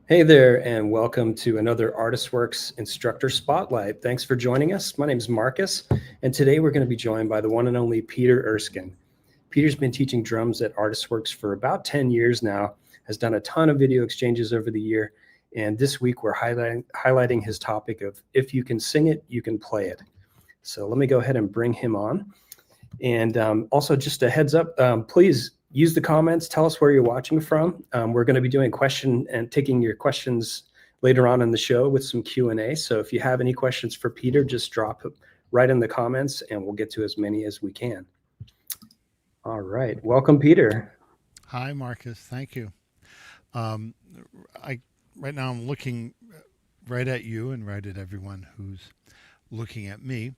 Hey there, and welcome to another ArtistWorks Instructor Spotlight. Thanks for joining us. My name is Marcus, and today we're going to be joined by the one and only Peter Erskine. Peter's been teaching drums at ArtistWorks for about 10 years now, has done a ton of video exchanges over the year, and this week we're highlighting his topic of if you can sing it, you can play it. So let me go ahead and bring him on. And also just a heads up, please use the comments. Tell us where you're watching from. We're going to be doing question and taking your questions later on in the show with some Q&A. So if you have any questions for Peter, just drop it right in the comments and we'll get to as many as we can. All right. Welcome, Peter. Hi, Marcus. Thank you. Right now I'm looking right at you and right at everyone who's looking at me.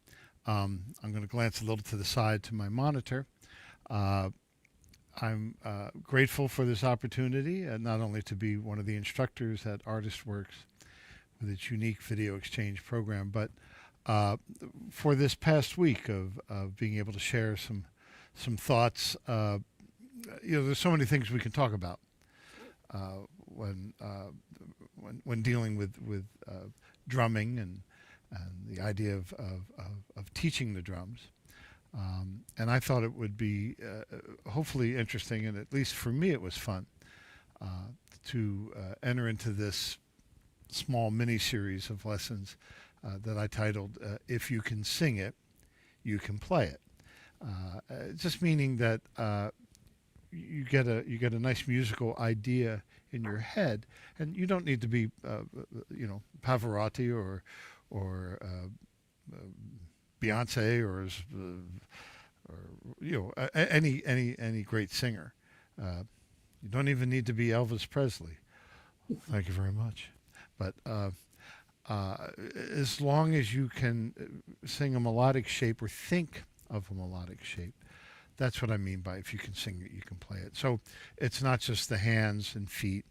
I'm going to glance a little to the side to my monitor. I'm grateful for this opportunity, not only to be one of the instructors at ArtistWorks with its unique video exchange program, but for this past week of being able to share some thoughts. There's so many things we can talk about when dealing with drumming and the idea of teaching the drums. And I thought it would be hopefully interesting, and at least for me it was fun to enter into this small mini-series of lessons that I titled If You Can Sing It, You Can Play It. Just meaning that you get a nice musical idea in your head, and you don't need to be Pavarotti or Beyonce or any great singer. You don't even need to be Elvis Presley. Thank you very much. But as long as you can sing a melodic shape or think of a melodic shape, that's what I mean by if you can sing it, you can play it. So it's not just the hands and feet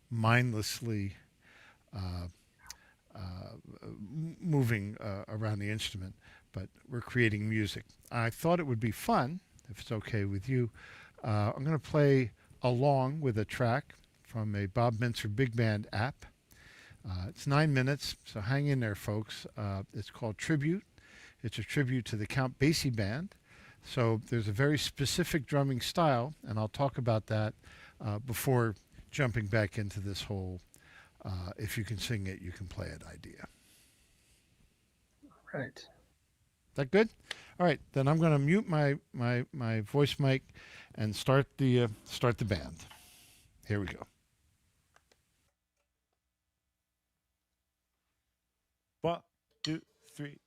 mindlessly moving around the instrument, but we're creating music. I thought it would be fun, if it's okay with you. I'm going to play along with a track from a Bob Mintzer Big Band app. It's 9 minutes, so hang in there, folks. It's called Tribute. It's a tribute to the Count Basie Band. So there's a very specific drumming style, and I'll talk about that before jumping back into this whole if you can sing it, you can play it idea. Right. That good? All right, then I'm going to mute my voice mic and start the band. Here we go. 1, 2, 3.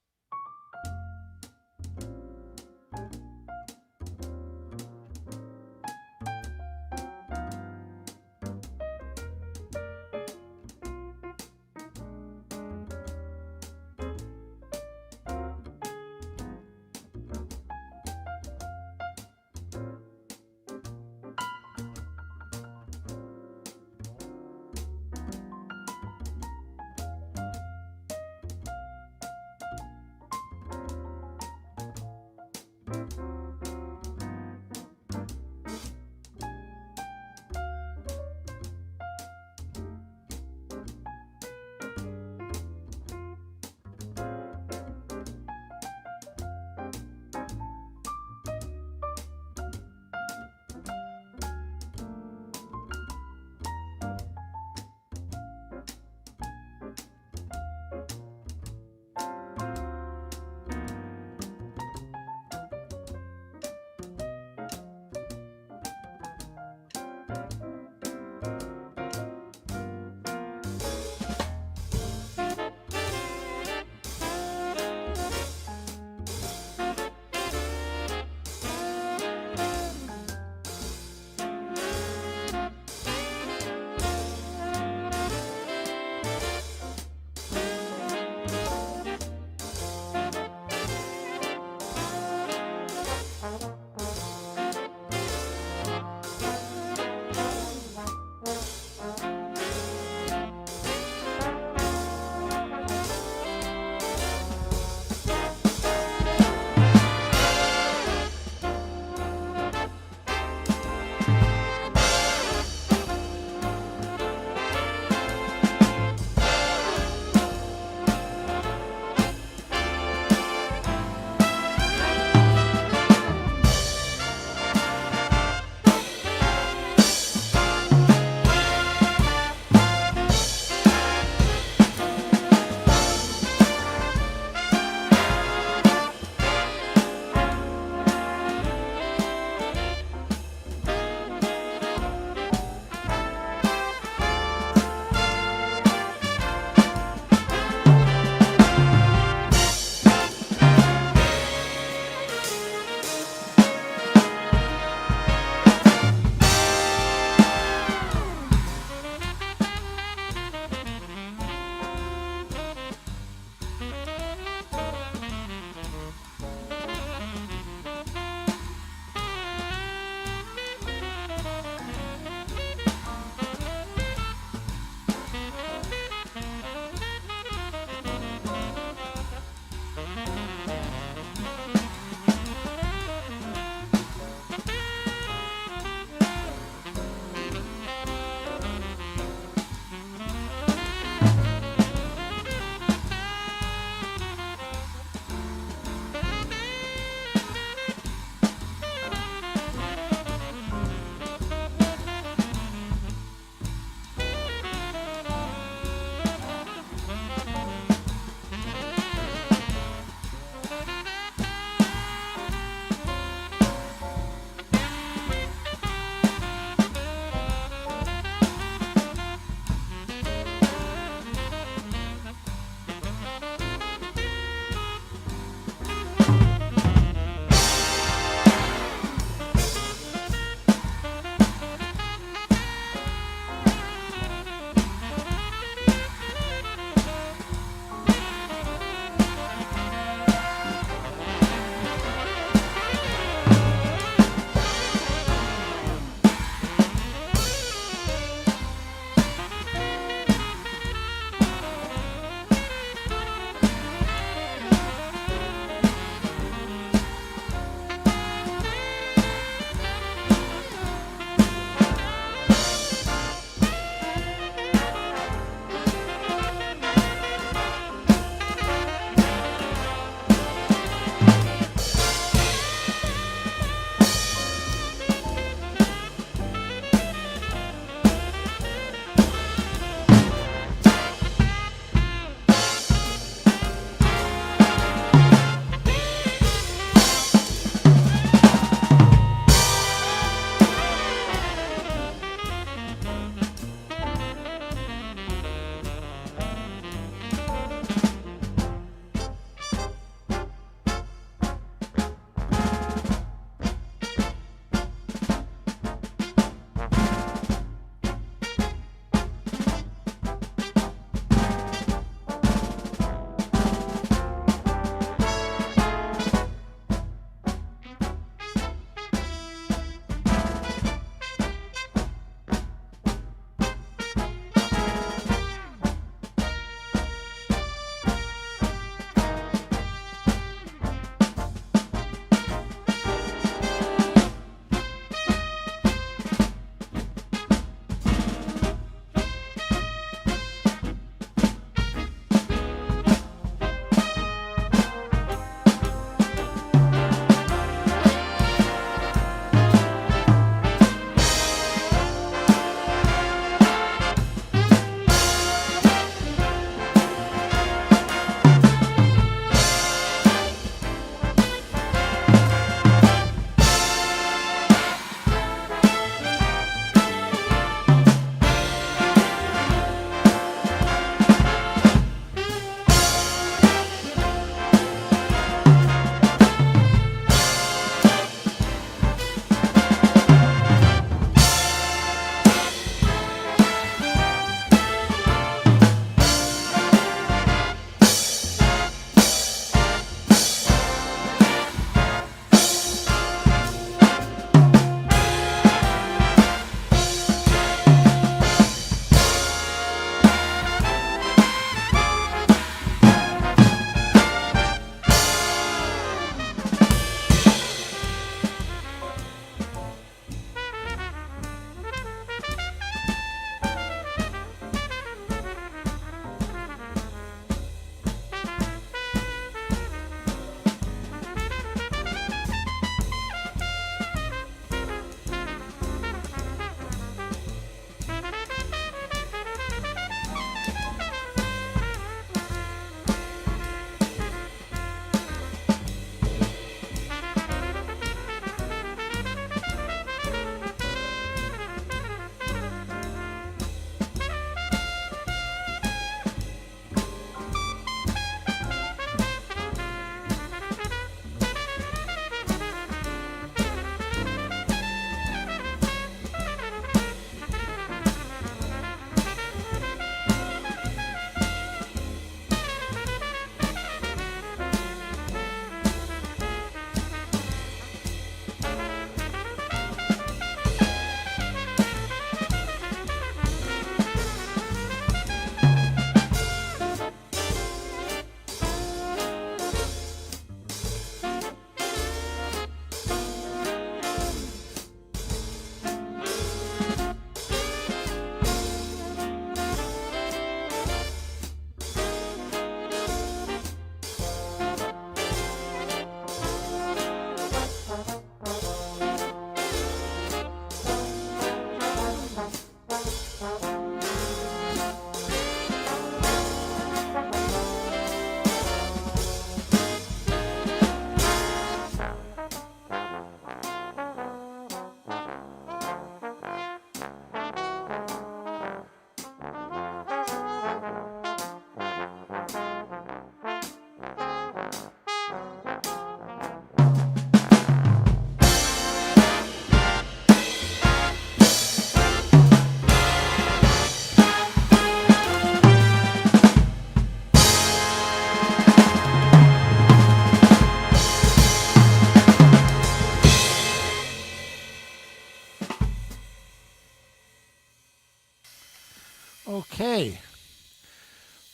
Okay.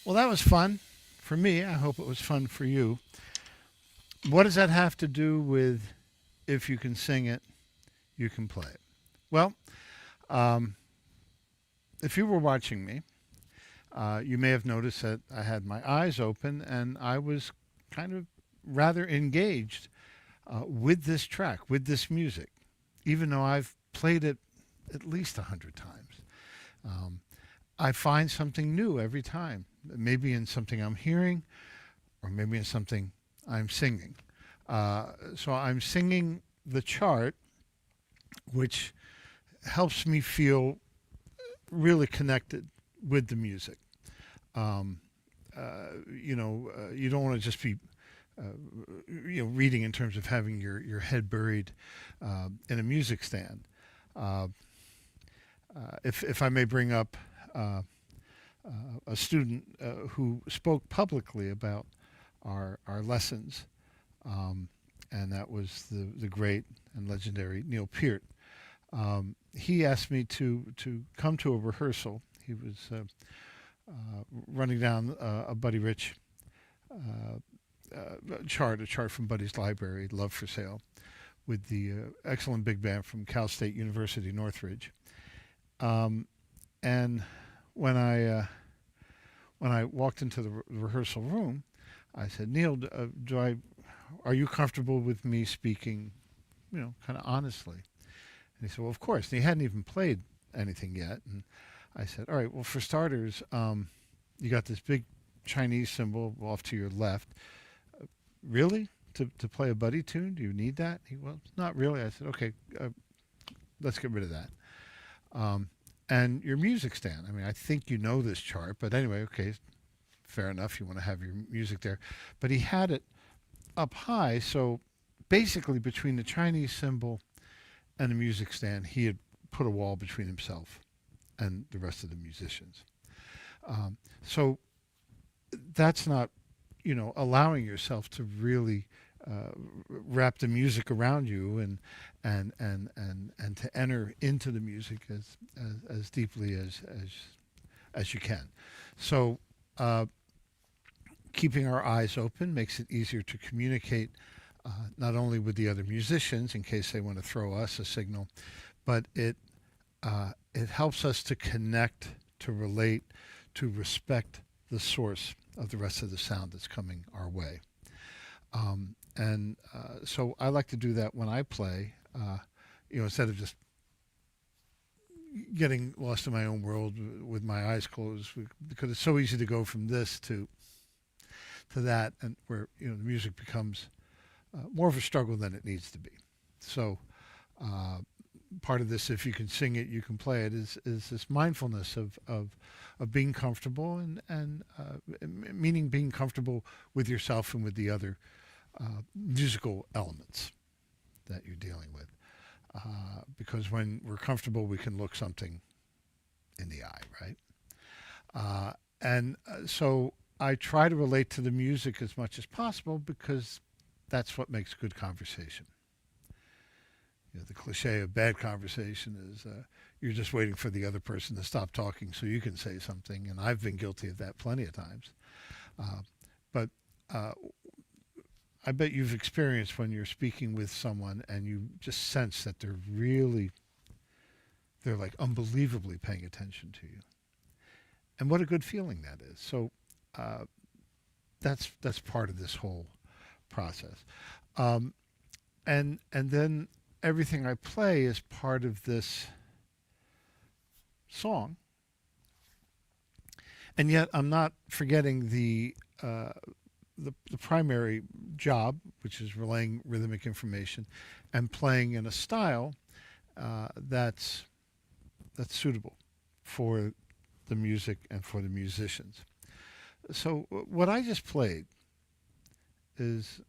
Well, that was fun for me. I hope it was fun for you. What does that have to do with if you can sing it, you can play it? Well, um, if you were watching me, you may have noticed that I had my eyes open and I was kind of rather engaged with this track, with this music, even though I've played it at least 100 times. Um, I find something new every time, maybe in something I'm hearing or maybe in something I'm singing. So I'm singing the chart, which helps me feel really connected with the music. Um, you don't want to just be, reading in terms of having your head buried in a music stand. Uh, if I may bring up a student who spoke publicly about our lessons, and that was the great and legendary Neil Peart. He asked me to come to a rehearsal. He was running down a Buddy Rich a chart from Buddy's library, Love for Sale, with the excellent big band from Cal State University, Northridge. And when I walked into the rehearsal room, I said, Neil, are you comfortable with me speaking, kind of honestly? And he said, well, of course. And he hadn't even played anything yet. And I said, all right, well, for starters, you got this big Chinese cymbal off to your left. Really? To play a Buddy tune? Do you need that? Well, not really. I said, okay, let's get rid of that. And your music stand. I mean, I think you know this chart, but anyway, okay, fair enough. You want to have your music there. But he had it up high, so basically between the Chinese cymbal and the music stand, he had put a wall between himself and the rest of the musicians. So that's not, allowing yourself to really wrap the music around you and to enter into the music as deeply as you can. So keeping our eyes open makes it easier to communicate not only with the other musicians in case they want to throw us a signal, but it helps us to connect, to relate, to respect the source of the rest of the sound that's coming our way. So I like to do that when I play, instead of just getting lost in my own world with my eyes closed, because it's so easy to go from this to that, and where the music becomes more of a struggle than it needs to be. So part of this, if you can sing it, you can play it, is this mindfulness of being comfortable and meaning being comfortable with yourself and with the other musical elements that you're dealing with. Because when we're comfortable, we can look something in the eye, right? So I try to relate to the music as much as possible because that's what makes good conversation. The cliche of bad conversation is you're just waiting for the other person to stop talking so you can say something, and I've been guilty of that plenty of times. But I bet you've experienced when you're speaking with someone and you just sense that they're like unbelievably paying attention to you. And what a good feeling that is. So that's part of this whole process. And then everything I play is part of this song, and yet I'm not forgetting the primary job, which is relaying rhythmic information and playing in a style that's suitable for the music and for the musicians. So what I just played is,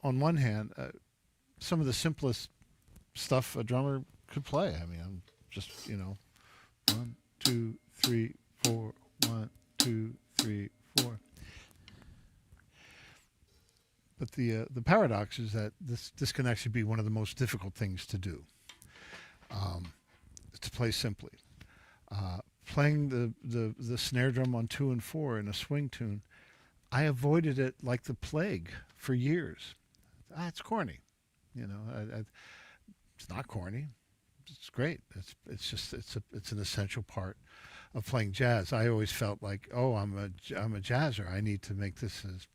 on one hand, some of the simplest stuff a drummer could play. I mean, I'm just, 1, 2, 3, 4, 1, 2, 3, 4. But the paradox is that this can actually be one of the most difficult things to do. To play simply. playing the snare drum on 2 and 4 in a swing tune, I avoided it like the plague for years. It's corny, you know. It's not corny. It's great. It's an essential part of playing jazz. I always felt like, oh, I'm a jazzer. I need to make this as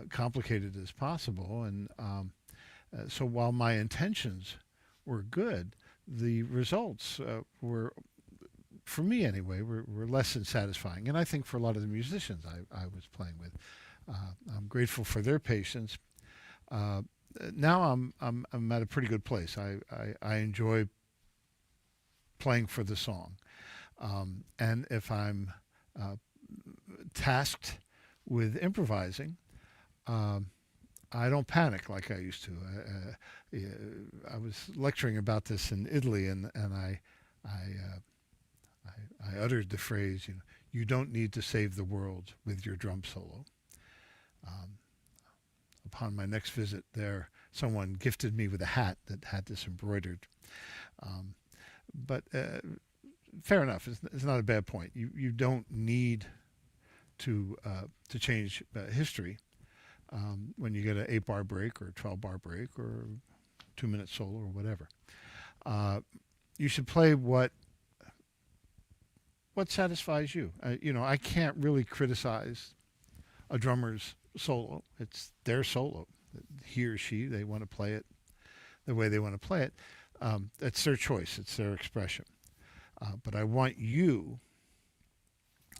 complicated as possible. And so while my intentions were good, the results were, for me anyway, were less than satisfying. And I think for a lot of the musicians I was playing with, I'm grateful for their patience. Now I'm at a pretty good place. I enjoy playing for the song, and if I'm tasked with improvising, I don't panic like I used to. I was lecturing about this in Italy, and I uttered the phrase, you don't need to save the world with your drum solo. Upon my next visit there, someone gifted me with a hat that had this embroidered. But fair enough. It's not a bad point. You don't need to change history when you get an 8-bar break or a 12-bar break or 2-minute solo or whatever. You should play what satisfies you. I can't really criticize a drummer's solo. It's their solo. He or she, they want to play it the way they want to play it. It's their choice. It's their expression. But I want you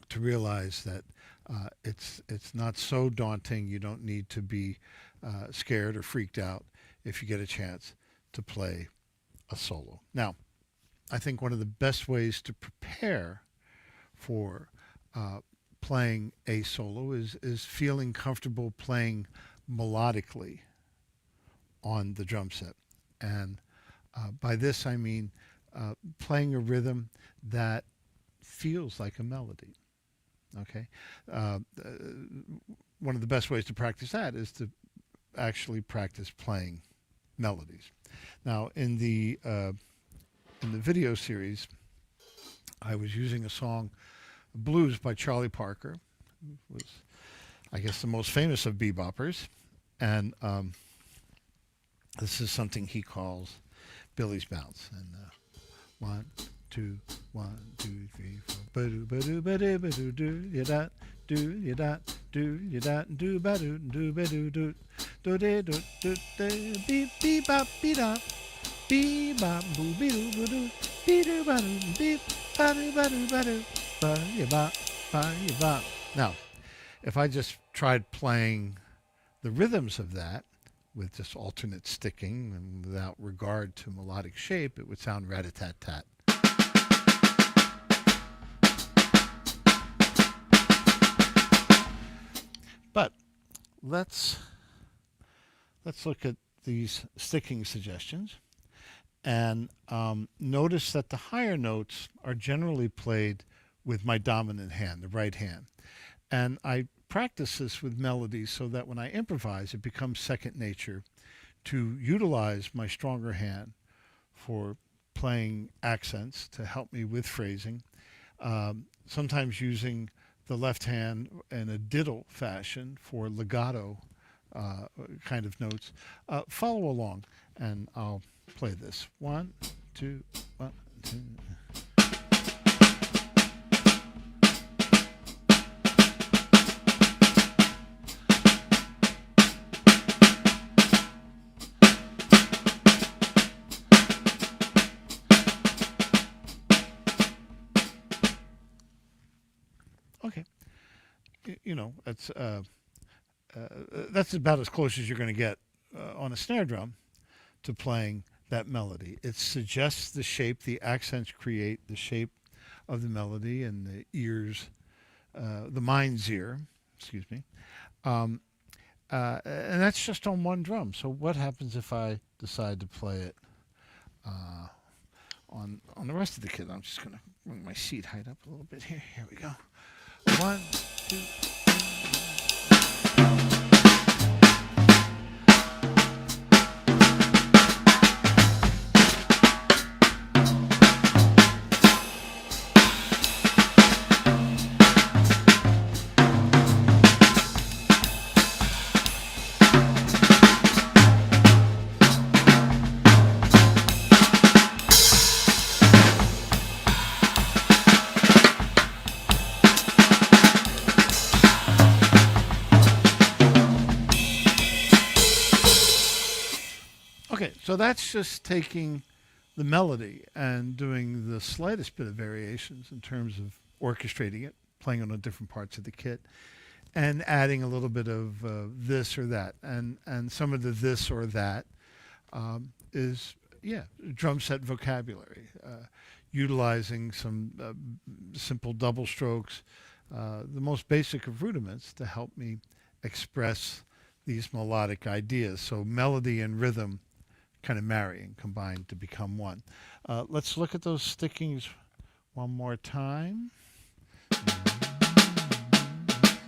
to realize that it's not so daunting. You don't need to be scared or freaked out if you get a chance to play a solo. Now, I think one of the best ways to prepare for playing a solo is feeling comfortable playing melodically on the drum set. And by this I mean playing a rhythm that feels like a melody. Okay? One of the best ways to practice that is to actually practice playing melodies. Now, in the video series, I was using a song, Blues by Charlie Parker, who was, I guess, the most famous of beboppers. And this is something he calls Billy's Bounce. And 1, 2, 1, 2, 3, 4. Ba-do, ba-do, ba-do, ba-do, do, ya da, do, ya da, do, ya da, do, ba-do, do, ba-do, do, do, de, do, do, de, beep, beep, bop, beep, da, beep, bop, boo, be-do, ba-do, be-do, ba-do, beep, ba-do, ba-do, ba-do, ba-ya-bop, ba-ya-bop. Now, if I just tried playing the rhythms of that with just alternate sticking and without regard to melodic shape, it would sound rat-a-tat-tat. But let's look at these sticking suggestions and notice that the higher notes are generally played with my dominant hand, the right hand. And I practice this with melodies so that when I improvise, it becomes second nature to utilize my stronger hand for playing accents to help me with phrasing, sometimes using the left hand in a diddle fashion for legato kind of notes. Follow along, and I'll play this. 1, 2, 1, 2. Okay, that's about as close as you're going to get on a snare drum to playing that melody. It suggests the shape, the accents create the shape of the melody and the ears, the mind's ear, excuse me. And that's just on one drum. So what happens if I decide to play it on the rest of the kit? I'm just going to bring my seat height up a little bit here. Here we go. 1, 2. So that's just taking the melody and doing the slightest bit of variations in terms of orchestrating it, playing on the different parts of the kit, and adding a little bit of this or that. And some of the this or that is, yeah, drum set vocabulary, utilizing some simple double strokes, the most basic of rudiments to help me express these melodic ideas. So melody and rhythm kind of marry and combine to become one. Let's look at those stickings one more time.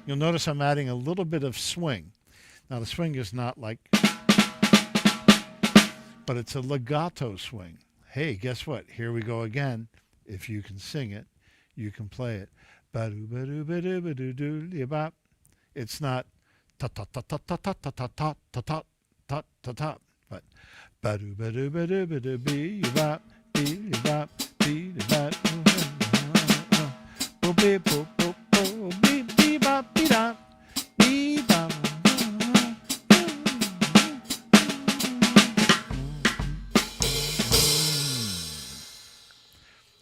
You'll notice I'm adding a little bit of swing. Now the swing is not like, but it's a legato swing. Hey, guess what? Here we go again. If you can sing it, you can play it. It's not ta ta ta ta ta ta ta ta ta ta ta ta ta ta, but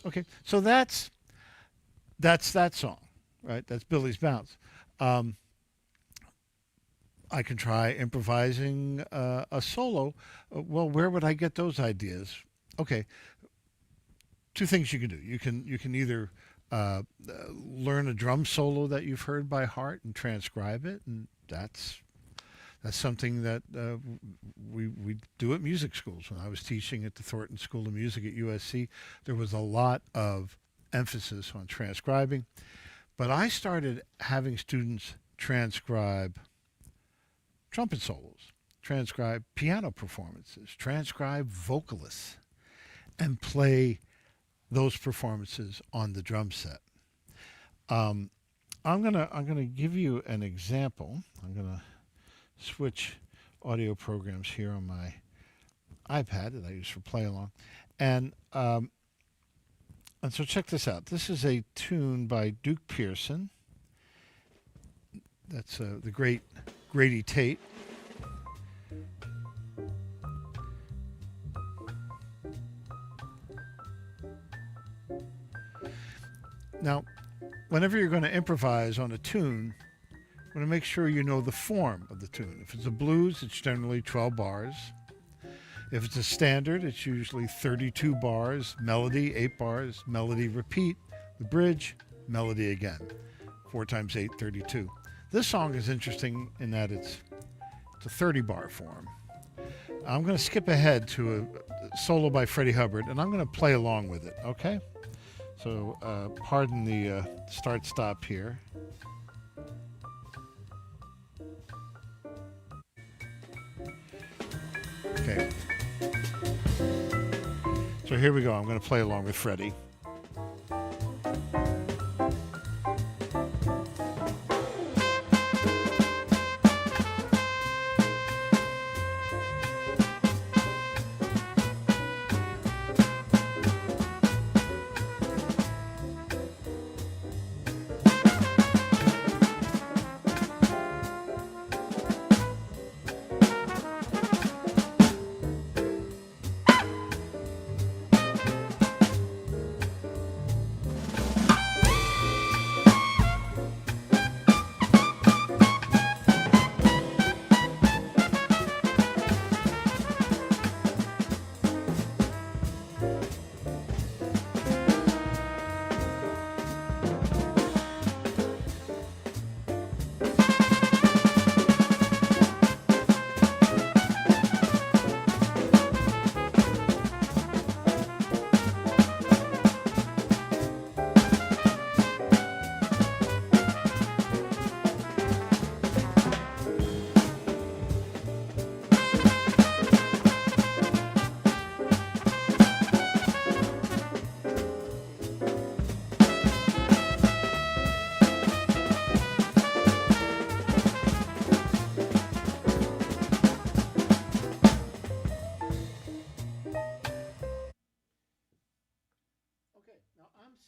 okay, so that's that song, right? That's Billy's Bounce. I can try improvising a solo. Well, where would I get those ideas? Okay, two things you can do. You can either learn a drum solo that you've heard by heart and transcribe it, and that's something that we do at music schools. When I was teaching at the Thornton School of Music at USC, there was a lot of emphasis on transcribing. But I started having students transcribe trumpet solos, transcribe piano performances, transcribe vocalists, and play those performances on the drum set. I'm gonna give you an example. I'm gonna switch audio programs here on my iPad that I use for play along, and so check this out. This is a tune by Duke Pearson. That's the great Grady Tate. Now, whenever you're going to improvise on a tune, you want to make sure you know the form of the tune. If it's a blues, it's generally 12 bars. If it's a standard, it's usually 32 bars, melody, 8 bars, melody, repeat, the bridge, melody again. 4 times 8, 32. This song is interesting in that it's a 30-bar form. I'm going to skip ahead to a solo by Freddie Hubbard, and I'm going to play along with it, okay? So pardon the start-stop here. Okay. So here we go. I'm going to play along with Freddie.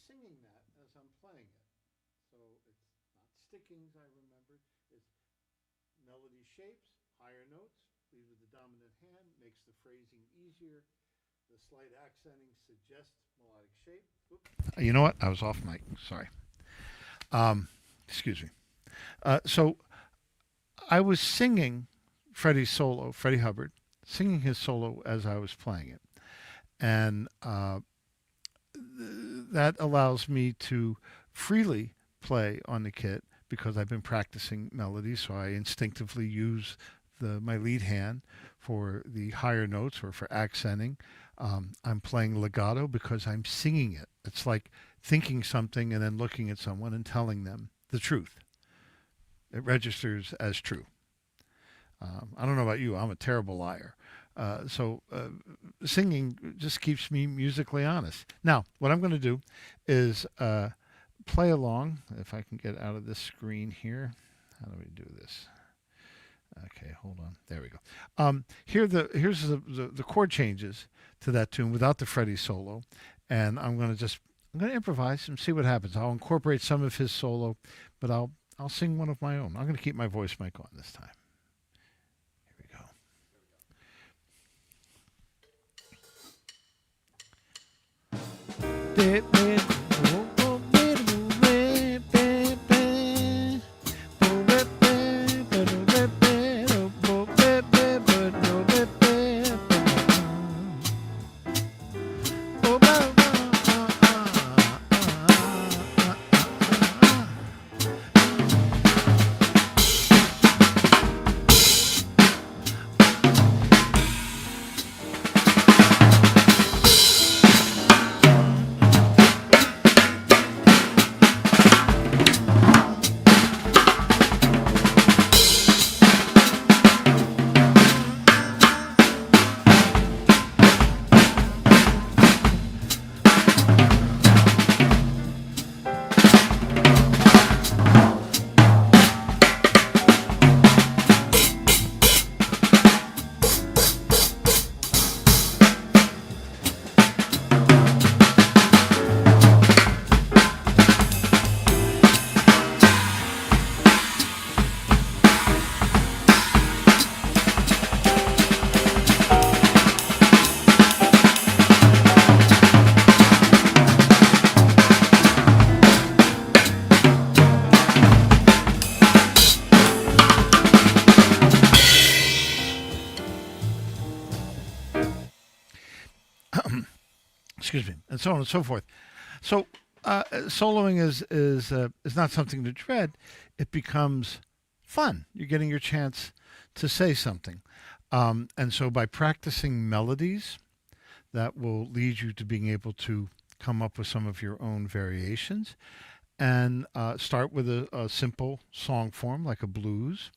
Singing that as I'm playing it. So it's not stickings, I remember. It's melody shapes, higher notes, lead with the dominant hand makes the phrasing easier. The slight accenting suggests melodic shape. Oops. You know what? I was off mic. Sorry. Excuse me. So I was singing Freddie's solo, Freddie Hubbard, singing his solo as I was playing it. And that allows me to freely play on the kit because I've been practicing melodies, so I instinctively use my lead hand for the higher notes or for accenting. I'm playing legato because I'm singing it. It's like thinking something and then looking at someone and telling them the truth. It registers as true. I don't know about you. I'm a terrible liar. So singing just keeps me musically honest. Now, what I'm going to do is play along. If I can get out of this screen here. How do we do this? Okay, hold on. There we go. Here's the chord changes to that tune without the Freddie solo, and I'm going to improvise and see what happens. I'll incorporate some of his solo, but I'll sing one of my own. I'm going to keep my voice mic on this time. Here we go. Excuse me, and so on and so forth. So soloing is not something to dread. It becomes fun. You're getting your chance to say something, and so by practicing melodies, that will lead you to being able to come up with some of your own variations, and start with a simple song form like a blues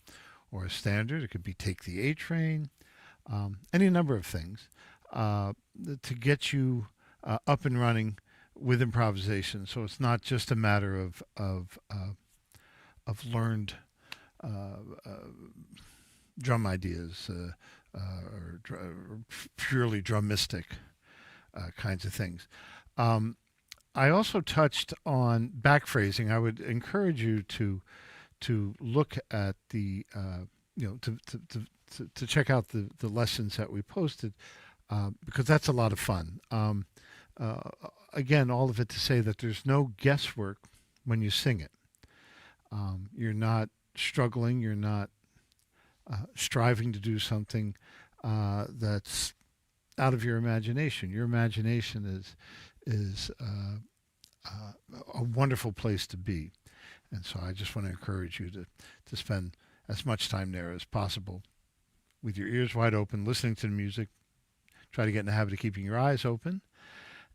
or a standard. It could be Take the A Train, any number of things to get you up and running with improvisation. So it's not just a matter of learned drum ideas or purely drumistic kinds of things. I also touched on back phrasing. I would encourage you to look at the to check out the lessons that we posted because that's a lot of fun. Again, all of it to say that there's no guesswork when you sing it. You're not struggling. You're not striving to do something that's out of your imagination. Your imagination is a wonderful place to be, and so I just want to encourage you to spend as much time there as possible, with your ears wide open, listening to the music. Try to get in the habit of keeping your eyes open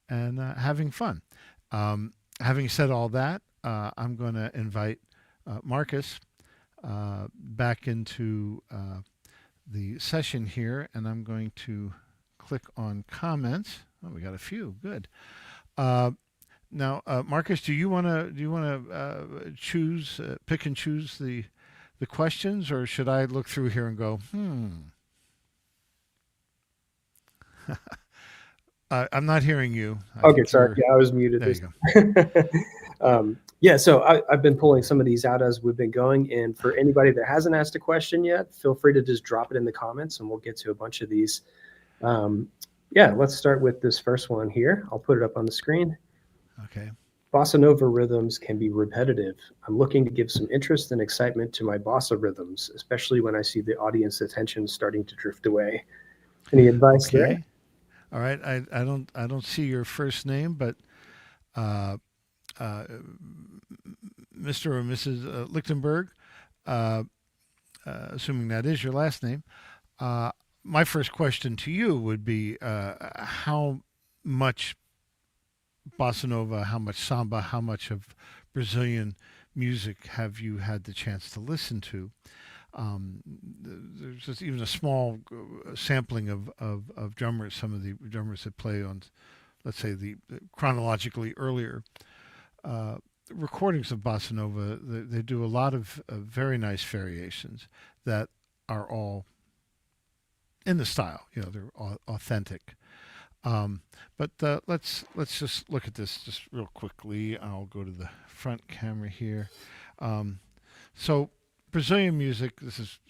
and having fun. Having said all that, I'm going to invite Marcus back into the session here, and I'm going to click on comments. Oh, we got a few. Good. Now, Marcus, do you want to choose, pick and choose the questions, or should I look through here and go, I'm not hearing you. Okay, sorry. Yeah, I was muted. There you go. Yeah, so I've been pulling some of these out as we've been going. And for anybody that hasn't asked a question yet, feel free to just drop it in the comments and we'll get to a bunch of these. Yeah, let's start with this first one here. I'll put it up on the screen. Okay. Bossa Nova rhythms can be repetitive. I'm looking to give some interest and excitement to my bossa rhythms, especially when I see the audience attention starting to drift away. Any advice there? Okay. All right. I don't see your first name, but uh, uh, Mr. or Mrs. Lichtenberg, uh, assuming that is your last name, uh, my first question to you would be how much bossa nova, how much samba, how much of Brazilian music have you had the chance to listen to? There's just even a small sampling of drummers, some of the drummers that play on, let's say, the chronologically earlier recordings of bossa nova. They do a lot of very nice variations that are all in the style. You know, they're authentic. But let's just look at this just real quickly. I'll go to the front camera here. So Brazilian music. This is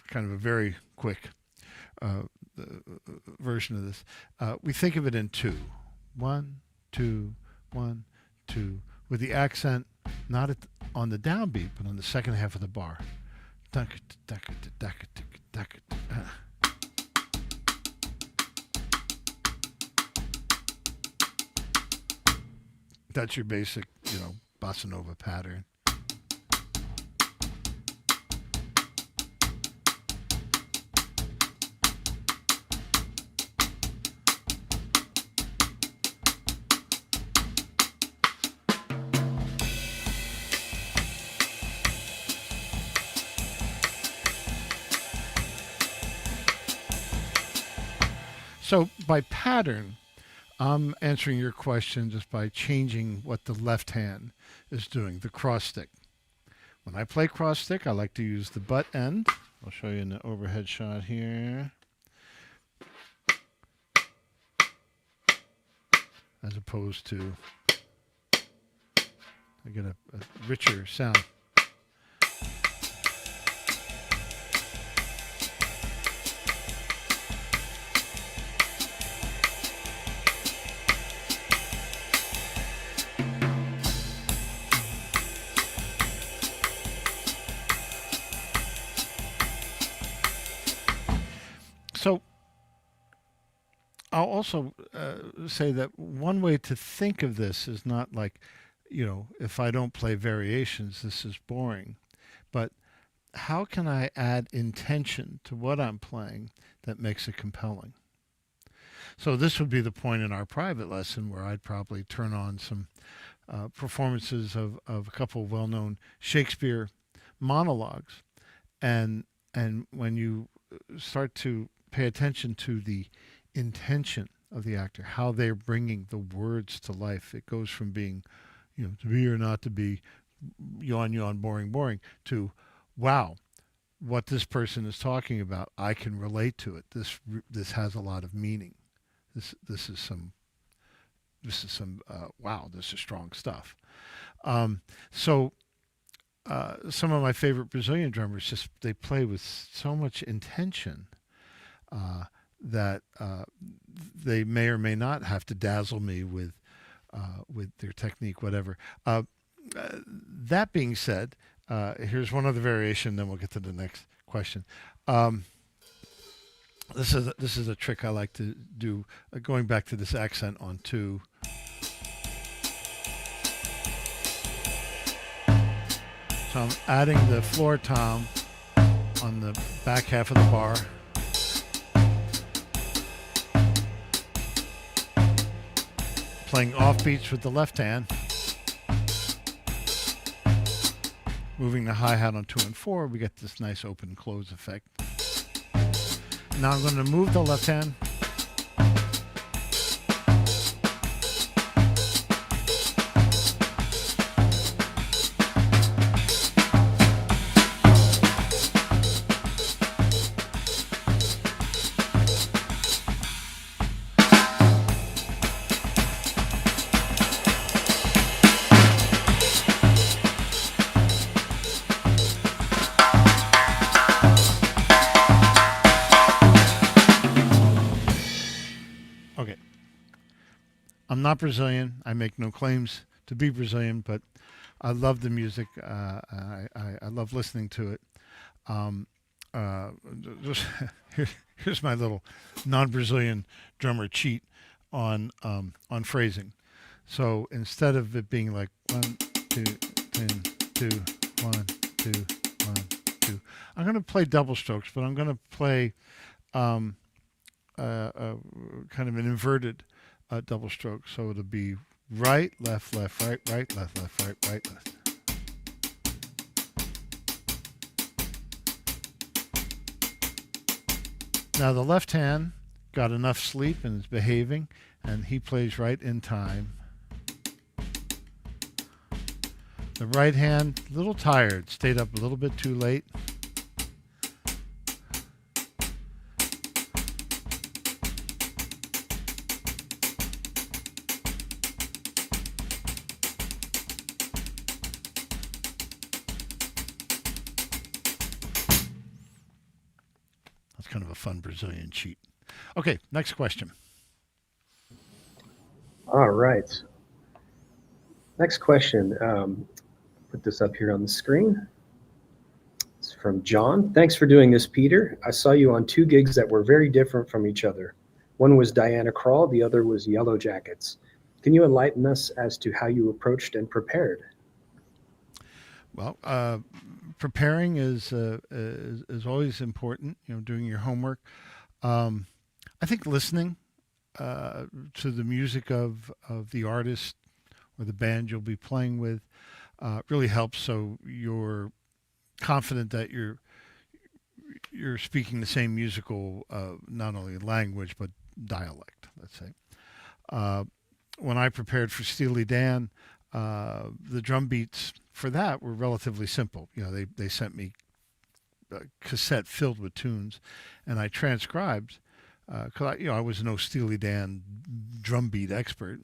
kind of a very quick version of this. We think of it in two, 1, 2, 1, 2, with the accent not on the downbeat, but on the second half of the bar. That's your basic, bossa nova pattern. So by pattern, I'm answering your question just by changing what the left hand is doing, the cross stick. When I play cross stick, I like to use the butt end. I'll show you in the overhead shot here. As opposed to, I get a richer sound. So I'll also say that one way to think of this is not like, if I don't play variations, this is boring. But how can I add intention to what I'm playing that makes it compelling? So this would be the point in our private lesson where I'd probably turn on some performances of a couple of well-known Shakespeare monologues. And when you start to pay attention to the intention of the actor, how they're bringing the words to life. It goes from being, to be or not to be, yawn, yawn, boring, boring, to, wow, what this person is talking about, I can relate to it. This has a lot of meaning. This is some wow, this is strong stuff. So some of my favorite Brazilian drummers they play with so much intention that they may or may not have to dazzle me with their technique, whatever. That being said, here's one other variation, then we'll get to the next question. This is a trick I like to do, going back to this accent on 2. So I'm adding the floor tom on the back half of the bar. Playing off beats with the left hand. Moving the hi-hat on 2 and 4, we get this nice open close effect. Now I'm going to move the left hand. I'm not Brazilian. I make no claims to be Brazilian, but I love the music. I love listening to it. Um, uh, just here's my little non-Brazilian drummer cheat on phrasing. So instead of it being like 1, 2, 10, 2, 1, 2, 1, 2, I'm going to play double strokes, but I'm going to play um, kind of an inverted double stroke. So it'll be right, left, left, right, right, left, left, right, right, left. Now the left hand got enough sleep and is behaving, and he plays right in time. The right hand, a little tired, stayed up a little bit too late. That's kind of a fun Brazilian cheat. Okay, next question. All right. Next question. Put this up here on the screen. It's from John. Thanks for doing this, Peter. I saw you on 2 gigs that were very different from each other. One was Diana Krall, the other was Yellow Jackets. Can you enlighten us as to how you approached and prepared? Well, preparing is always important. You know, doing your homework. I think listening to the music of the artist or the band you'll be playing with really helps. So you're confident that you're speaking the same musical, not only language but dialect. Let's say. When I prepared for Steely Dan, the drum beats for that were relatively simple. You know, they sent me a cassette filled with tunes, and I transcribed because I was no Steely Dan drum beat expert,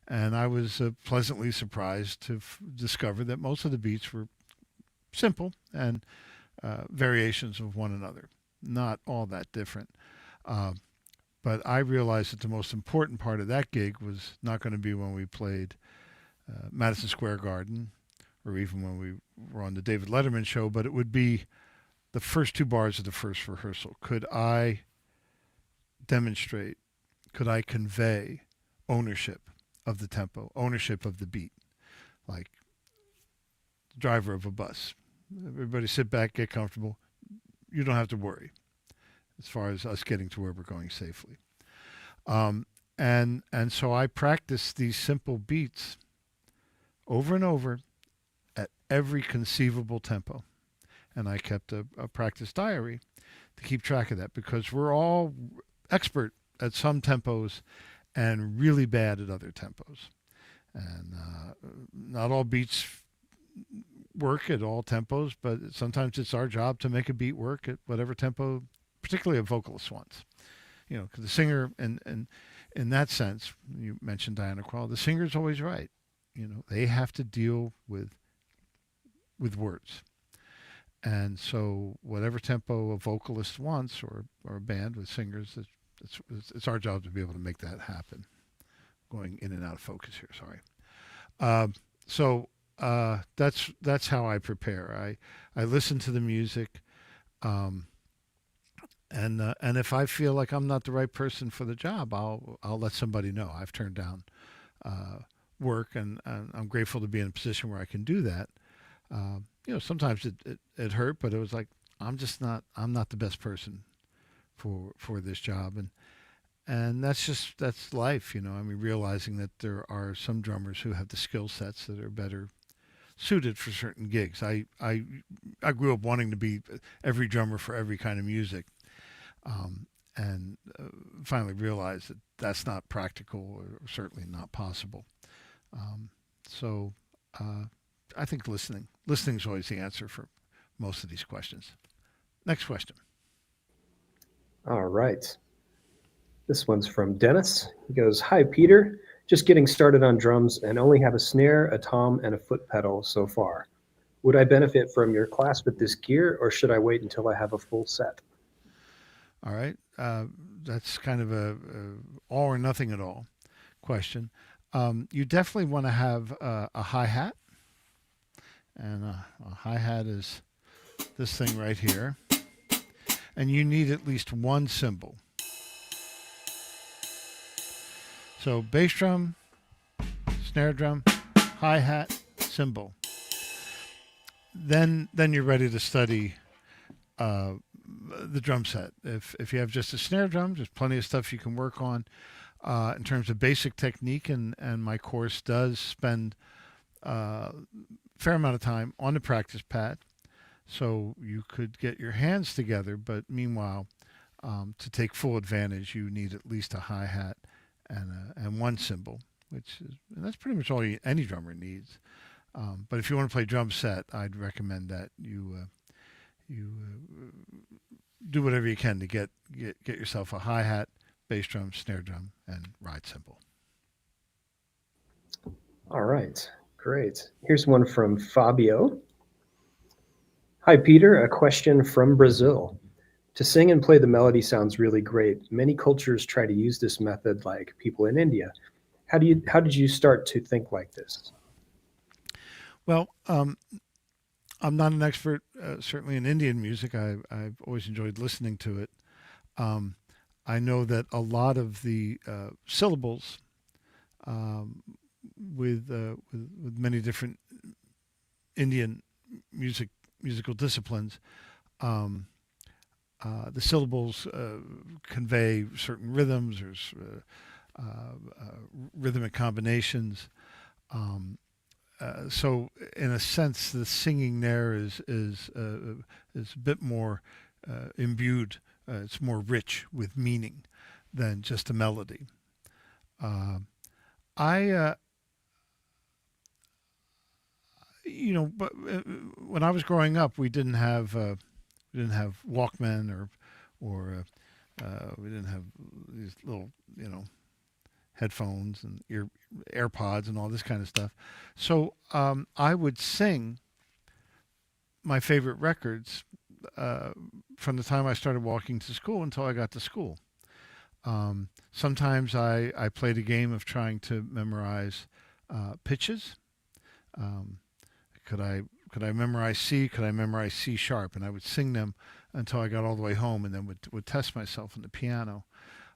and I was pleasantly surprised to discover that most of the beats were simple and variations of one another, not all that different. But I realized that the most important part of that gig was not going to be when we played Madison Square Garden or even when we were on the David Letterman show, but it would be the first 2 bars of the first rehearsal. Could I demonstrate, could I convey ownership of the tempo, ownership of the beat, like the driver of a bus? Everybody sit back, get comfortable. You don't have to worry as far as us getting to where we're going safely. And so I practiced these simple beats over and over at every conceivable tempo. And I kept a practice diary to keep track of that, because we're all expert at some tempos and really bad at other tempos. And not all beats work at all tempos, but sometimes it's our job to make a beat work at whatever tempo, particularly a vocalist wants. You know, because the singer, and in that sense, you mentioned Diana Krall, the singer's always right. You know, they have to deal with words. And so whatever tempo a vocalist wants, or a band with singers, it's our job to be able to make that happen. Going in and out of focus here, sorry. That's how I prepare. I listen to the music, and if I feel like I'm not the right person for the job, I'll let somebody know. I've turned down work, and I'm grateful to be in a position where I can do that. You know, sometimes it hurt, but it was like, I'm not the best person for this job, and that's life. You know, I mean, realizing that there are some drummers who have the skill sets that are better suited for certain gigs. I grew up wanting to be every drummer for every kind of music, and finally realized that that's not practical, or certainly not possible. So I think listening is always the answer for most of these questions. Next question. All right. This one's from Dennis. He goes, "Hi, Peter. Just getting started on drums and only have a snare, a tom, and a foot pedal so far. Would I benefit from your class with this gear, or should I wait until I have a full set?" All right. That's kind of a all or nothing at all question. You definitely want to have a hi-hat, and a hi-hat is this thing right here, and you need at least one cymbal. So bass drum, snare drum, hi-hat, cymbal. Then you're ready to study the drum set. If you have just a snare drum, there's plenty of stuff you can work on in terms of basic technique, and my course does spend a fair amount of time on the practice pad, so you could get your hands together. But meanwhile, to take full advantage, you need at least a hi-hat and one cymbal, and that's pretty much all any drummer needs. But if you want to play drum set, I'd recommend that you do whatever you can to get yourself a hi-hat, bass drum, snare drum, and ride cymbal. All right, great. Here's one from Fabio. Hi, Peter. A question from Brazil. To sing and play the melody sounds really great. Many cultures try to use this method, like people in India. How did you start to think like this? Well, I'm not an expert, certainly in Indian music. I've always enjoyed listening to it. I know that a lot of the syllables with many different Indian musical disciplines, the syllables convey certain rhythms or rhythmic combinations. So, in a sense, the singing there is a bit more imbued. It's more rich with meaning than just a melody. I, but when I was growing up, we didn't have Walkman or we didn't have these little headphones and AirPods and all this kind of stuff. So I would sing my favorite records from the time I started walking to school until I got to school. Sometimes I played a game of trying to memorize pitches. Could I memorize C? Could I memorize C sharp? And I would sing them until I got all the way home, and then would test myself on the piano.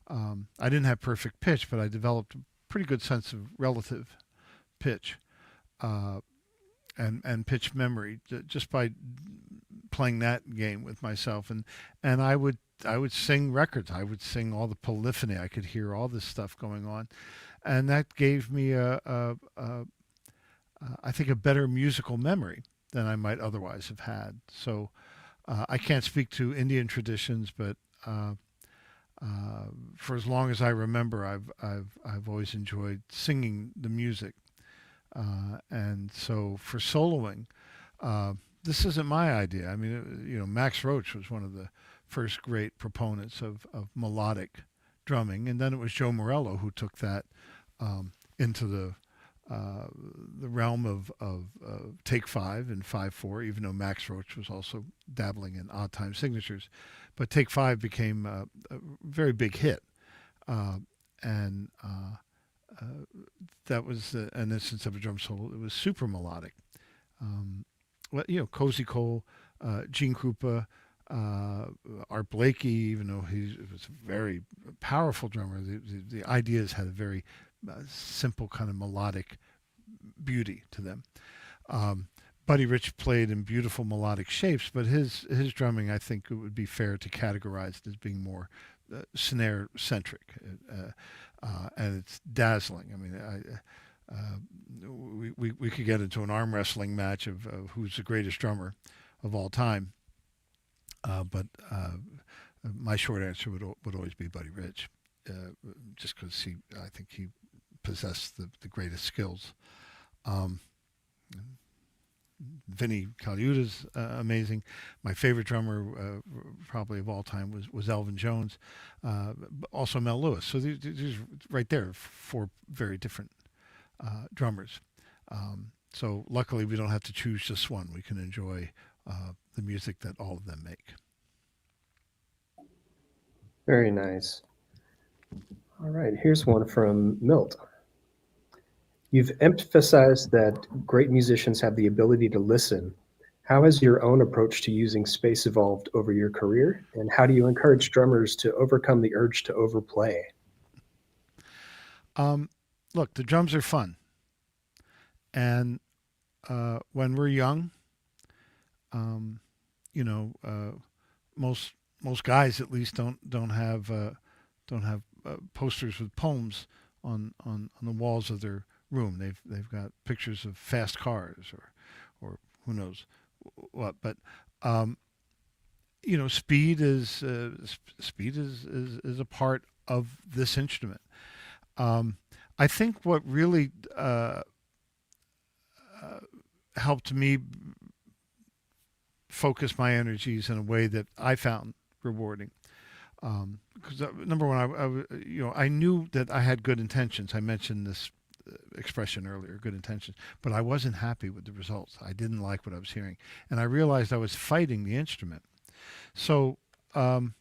I didn't have perfect pitch, but I developed a pretty good sense of relative pitch and pitch memory just by playing that game with myself. And I would sing records. I would sing all the polyphony. I could hear all this stuff going on, and that gave me I think a better musical memory than I might otherwise have had. So I can't speak to Indian traditions, but for as long as I remember, I've always enjoyed singing the music, and so for soloing, this isn't my idea. I mean, Max Roach was one of the first great proponents of melodic drumming, and then it was Joe Morello who took that into the realm of take five and 5/4, even though Max Roach was also dabbling in odd time signatures. But take five became a very big hit. And that was an instance of a drum solo. It was super melodic. Cozy Cole, Gene Krupa, Art Blakey, even though he was a very powerful drummer, the ideas had a very simple kind of melodic beauty to them. Buddy Rich played in beautiful melodic shapes, but his drumming, I think it would be fair to categorize it as being more snare centric, and it's dazzling. I mean, we could get into an arm wrestling match of who's the greatest drummer of all time, but my short answer would always be Buddy Rich, just because I think he possessed the greatest skills. Vinny Colaiuta's amazing. My favorite drummer, probably of all time, was Elvin Jones. Also Mel Lewis. So these right there, four very different drummers. So luckily, we don't have to choose just one. We can enjoy the music that all of them make. Very nice. All right, here's one from Milt. You've emphasized that great musicians have the ability to listen. How has your own approach to using space evolved over your career? And how do you encourage drummers to overcome the urge to overplay? Um, Look, the drums are fun, and when we're young, um, you know, most most guys at least don't have posters with poems on the walls of their room. They've got pictures of fast cars or who knows what. But um, speed is a part of this instrument. Um, I think what really helped me focus my energies in a way that I found rewarding. Because number one, I knew that I had good intentions. I mentioned this expression earlier, good intentions, but I wasn't happy with the results. I didn't like what I was hearing, and I realized I was fighting the instrument. So, um,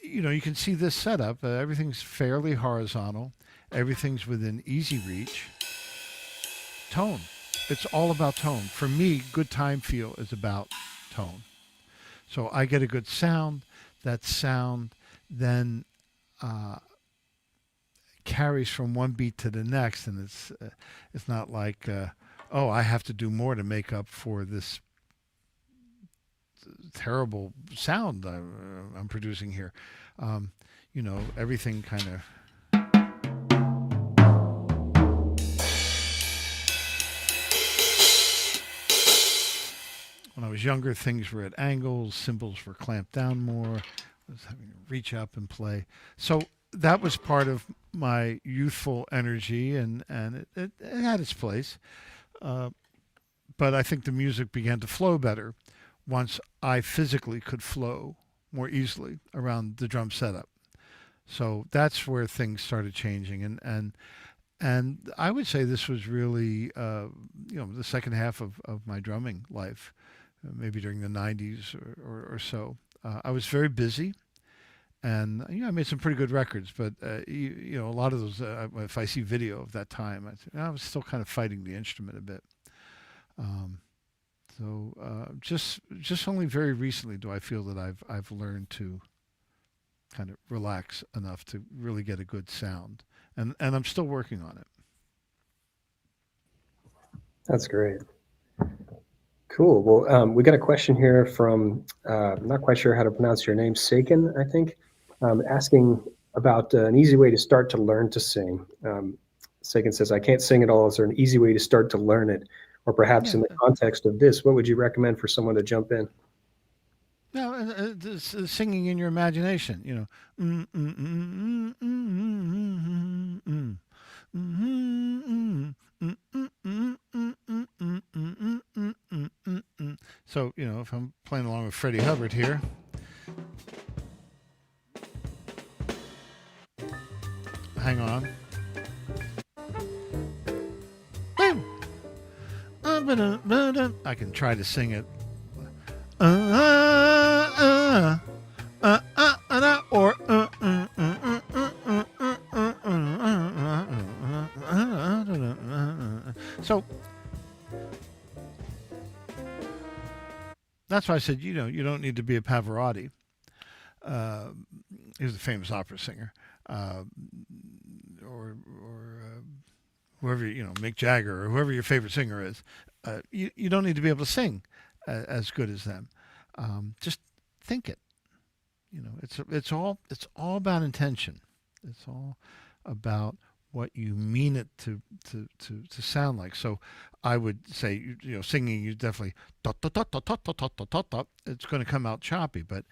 you can see this setup. Everything's fairly horizontal. Everything's within easy reach. Tone. It's all about tone. For me, good time feel is about tone. So I get a good sound. That sound then uh, carries from one beat to the next, and it's not like oh, I have to do more to make up for this terrible sound I'm producing here. Everything kind of. When I was younger, things were at angles, cymbals were clamped down more. I was having to reach up and play. So that was part of my youthful energy, and it had its place. Uh, but I think the music began to flow better once I physically could flow more easily around the drum setup. So that's where things started changing, and I would say this was really the second half of my drumming life, maybe during the '90s or so. I was very busy, and I made some pretty good records. But a lot of those, if I see video of that time, I was still kind of fighting the instrument a bit. Um, just only very recently do I feel that I've learned to kind of relax enough to really get a good sound, and I'm still working on it. That's great. Cool. Well, we got a question here from, I'm not quite sure how to pronounce your name, Sakin, I think, asking about an easy way to start to learn to sing. Sakin says, I can't sing at all. Is there an easy way to start to learn it? Or perhaps in the context of this, what would you recommend for someone to jump in? No, singing in your imagination, So, if I'm playing along with Freddie Hubbard here, hang on. I can try to sing it. Or so that's why I said you don't need to be a Pavarotti. He was a famous opera singer, or whoever Mick Jagger or whoever your favorite singer is. You don't need to be able to sing as good as them. Just think it. It's all about intention. It's all about what you mean it to sound like. So I would say, singing, you definitely it's going to come out choppy, but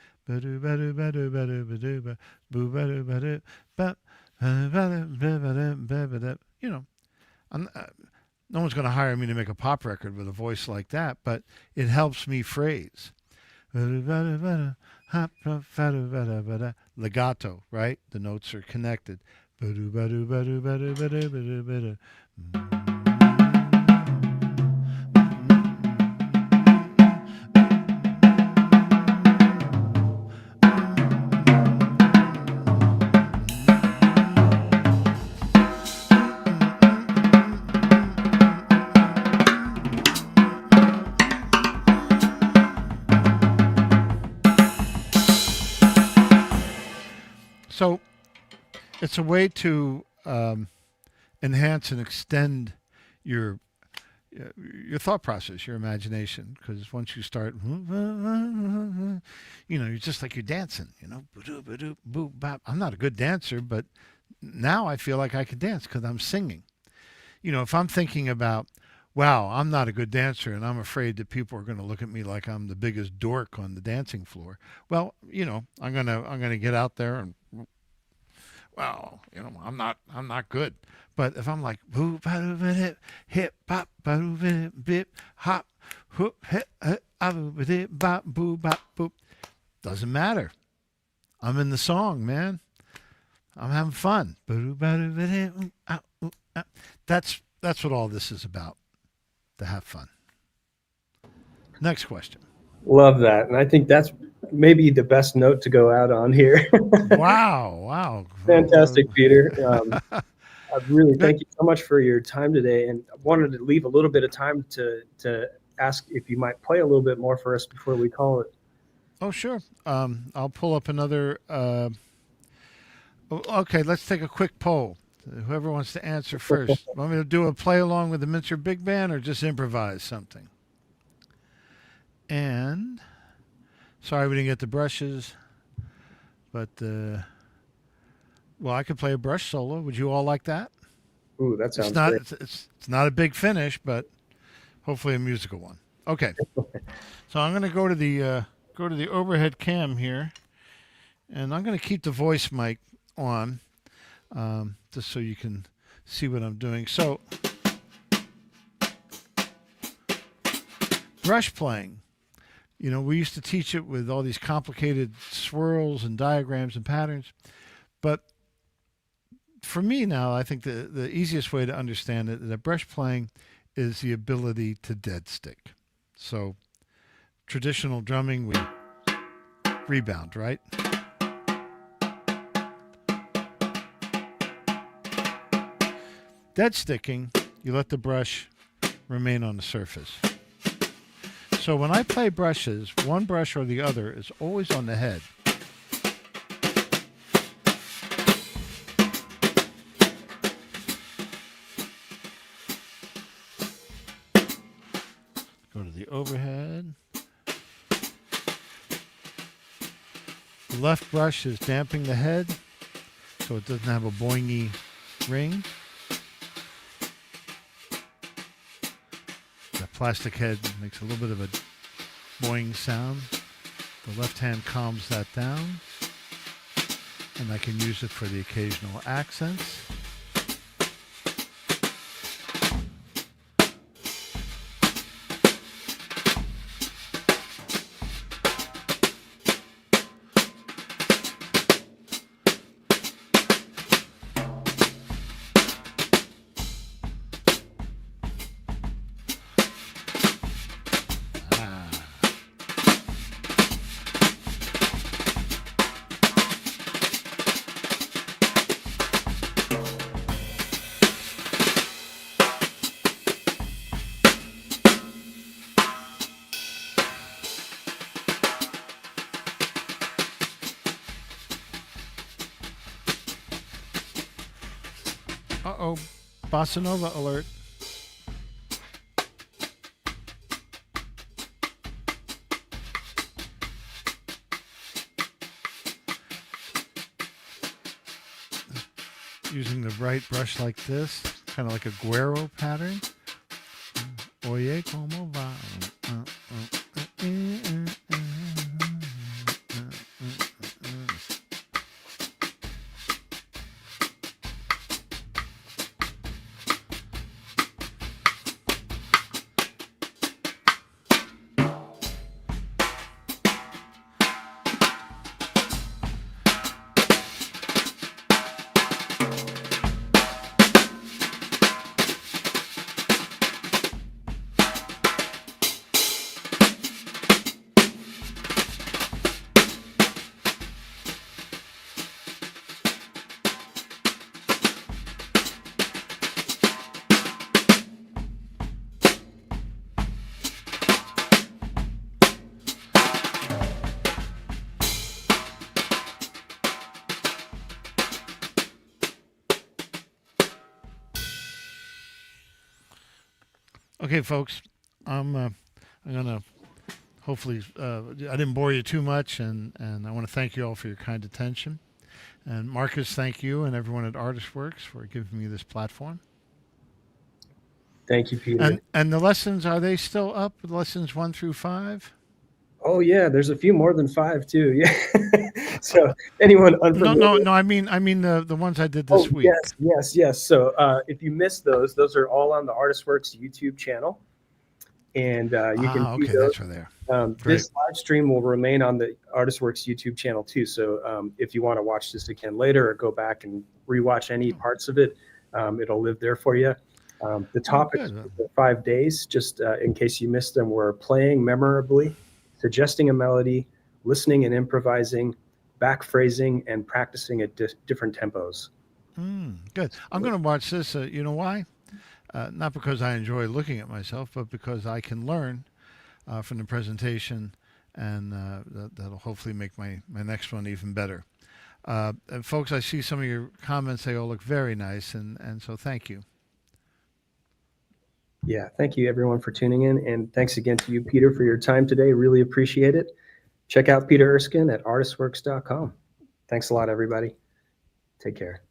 I'm, no one's going to hire me to make a pop record with a voice like that, but it helps me phrase. Legato, right? The notes are connected. So it's a way to enhance and extend your your thought process, your imagination, because once you start, you're just like you're dancing, I'm not a good dancer, but now I feel like I can dance because I'm singing. If I'm thinking about, wow, I'm not a good dancer and I'm afraid that people are going to look at me like I'm the biggest dork on the dancing floor. Well, I'm gonna get out there and, well, I'm not good. But if I'm like boo ba hip hip bop ba bip hop hoop hip bop boo bop boop, doesn't matter. I'm in the song, man. I'm having fun. That's what all this is about. To have fun. Next question. Love that. And I think that's maybe the best note to go out on here. Wow. Fantastic, Peter. I really thank you so much for your time today. And I wanted to leave a little bit of time to ask if you might play a little bit more for us before we call it. Oh, sure. I'll pull up another. Okay, let's take a quick poll. Whoever wants to answer first. Want me to do a play along with the Mincer Big Band or just improvise something? And sorry we didn't get the brushes, but well, I could play a brush solo. Would you all like that? Ooh, that sounds great. Great. It's not a big finish, but hopefully a musical one. Okay. So I'm going to go to the overhead cam here, and I'm going to keep the voice mic on, just so you can see what I'm doing. So, brush playing. We used to teach it with all these complicated swirls and diagrams and patterns. But for me now, I think the easiest way to understand it is that brush playing is the ability to dead stick. So traditional drumming, we rebound, right? Dead sticking, you let the brush remain on the surface. So when I play brushes, one brush or the other is always on the head. Go to the overhead. The left brush is damping the head so it doesn't have a boingy ring. The plastic head makes a little bit of a boing sound. The left hand calms that down, and I can use it for the occasional accents. Uh-oh, Bossa Nova alert. Using the right brush like this, kind of like a guero pattern. Oye, como va. Okay, folks, I'm gonna hopefully I didn't bore you too much, and I want to thank you all for your kind attention. And Marcus, thank you and everyone at ArtistWorks for giving me this platform. Thank you, Peter. And the lessons, are they still up? Lessons 1 through 5? Oh yeah, there's a few more than 5 too. Yeah. So anyone unfamiliar? No. I mean the ones I did Oh this week. yes. So if you missed those are all on the ArtistWorks YouTube channel, and you can see Okay, those. that's right there. This live stream will remain on the ArtistWorks YouTube channel too. So if you want to watch this again later or go back and rewatch any parts of it, it'll live there for you. The topics for the 5 days, just in case you missed them, were playing memorably, suggesting a melody, listening and improvising, back phrasing, and practicing at different tempos. Good. I'm going to watch this. You know why? Not because I enjoy looking at myself, but because I can learn from the presentation, and that'll hopefully make my next one even better. And folks, I see some of your comments. They all look very nice, and so thank you. Yeah, thank you everyone for tuning in, and thanks again to you, Peter, for your time today. Really appreciate it. Check out Peter Erskine at artistworks.com. Thanks a lot, everybody. Take care.